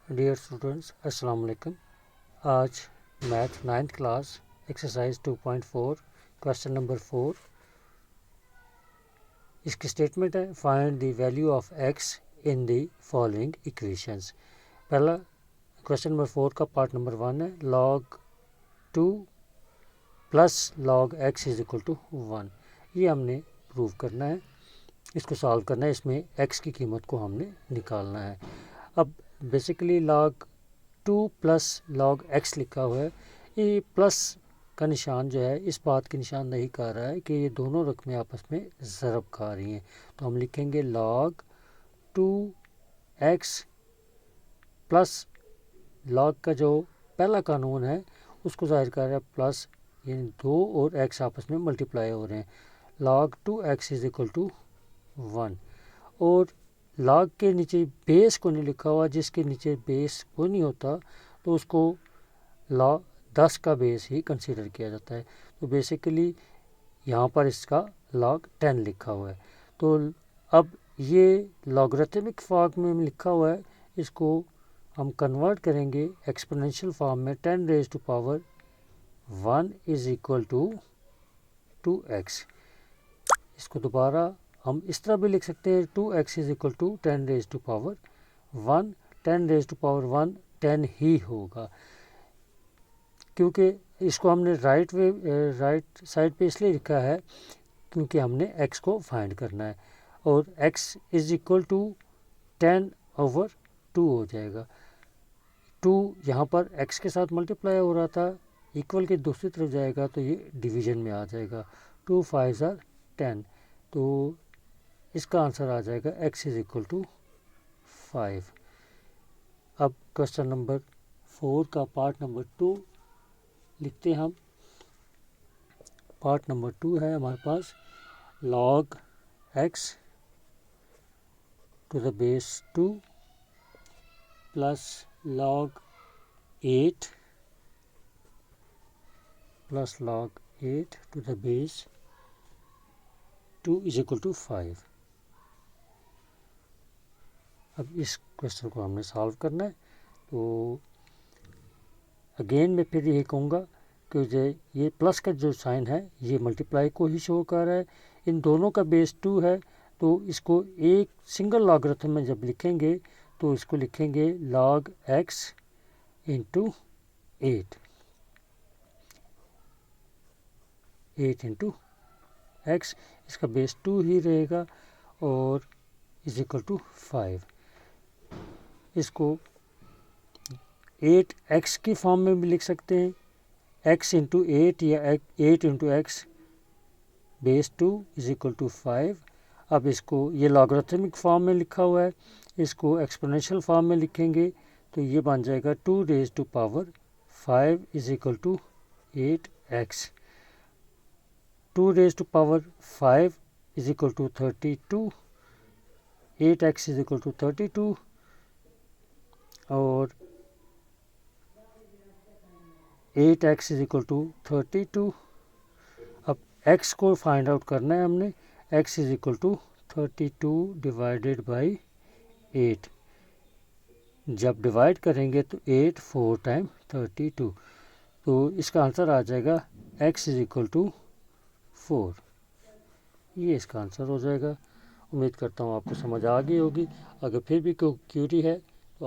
Dear students अस्सलाम वालेकुम। आज math 9th class exercise 2.4 question number 4 इसकी स्टेटमेंट है find the value of x in the following equations. पहला क्वेश्चन नंबर 4 का पार्ट नंबर 1 है log 2 plus log x is equal to 1। ये हमने प्रूव करना है, इसको सॉल्व करना है। इसमें x की कीमत को हमने निकालना है। अब basically log 2 plus log x लिखा हुआ है। ये प्लस का निशान जो है इस बात की निशान नहीं कर रहा है कि ये दोनों रकमें आपस में ज़रब खा रही हैं। तो हम लिखेंगे log 2x प्लस log का जो पहला कानून है उसको जाहिर कर रहा है प्लस, यानी 2 और x आपस में मल्टीप्लाई हो रहे हैं। log 2x is equal to 1 और log के नीचे बेस को नहीं लिखा हुआ, जिसके नीचे बेस को नहीं होता तो उसको log 10 का बेस ही कंसीडर किया जाता है। तो बेसिकली यहाँ पर इसका log 10 लिखा हुआ है। तो अब ये लॉगरिथमिक फॉर्म में लिखा हुआ है, इसको हम कन्वर्ट करेंगे एक्सपोनेंशियल फॉर्म में। 10 raise to power 1 is equal to 2x। इसको दोबारा हम इस तरह भी लिख सकते हैं 2x is equal to 10 raise to power 1। 10 raise to power 1 10 ही होगा, क्योंकि इसको हमने राइट साइड पे इसलिए लिखा है क्योंकि हमने x को फाइंड करना है। और x इज इक्वल टू 10/2 हो जाएगा। 2 यहाँ पर x के साथ मल्टीप्लाई हो रहा था, इक्वल के दूसरी तरफ जाएगा तो ये डिवीजन में आ जाएगा। 2 5 are 10, तो इसका आंसर आ जाएगा x इज इक्वल टू 5। अब क्वेश्चन नंबर 4 का पार्ट नंबर 2 लिखते हैं हम। पार्ट नंबर 2 है हमारे पास log x to the base 2 plus log 8 plus log 8 to the base 2 is equal to 5। अब इस क्वेश्चन को हमने सॉल्व करना है। तो अगेन मैं फिर यही कहूँगा कि ये प्लस का जो साइन है ये मल्टीप्लाई को ही शो कर रहा है। इन दोनों का बेस 2 है, तो इसको एक सिंगल लॉगरिथम में जब लिखेंगे तो इसको लिखेंगे log x into 8 into x। इसका बेस 2 ही रहेगा और इज इक्वल टू 5। इसको 8x की फॉर्म में भी लिख सकते हैं, x इंटू 8 या 8 into x base 2 is equal to 5। अब इसको ये लॉगरिथमिक फॉर्म में लिखा हुआ है, इसको एक्सपोनेंशियल फॉर्म में लिखेंगे तो ये बन जाएगा 2 raise to power 5 is equal to 8x। 2 raise to power 5 is equal to 32। 8x is equal to 32 और 8x इज इक्वल टू 32। अब x को फाइंड आउट करना है हमने। x is equal to 32 divided by 8। जब डिवाइड करेंगे तो 8 4 time 32, तो इसका आंसर आ जाएगा x इज इक्वल टू 4। ये इसका आंसर हो जाएगा। उम्मीद करता हूँ आपको समझ आ गई होगी। अगर फिर भी कोई क्यूरी है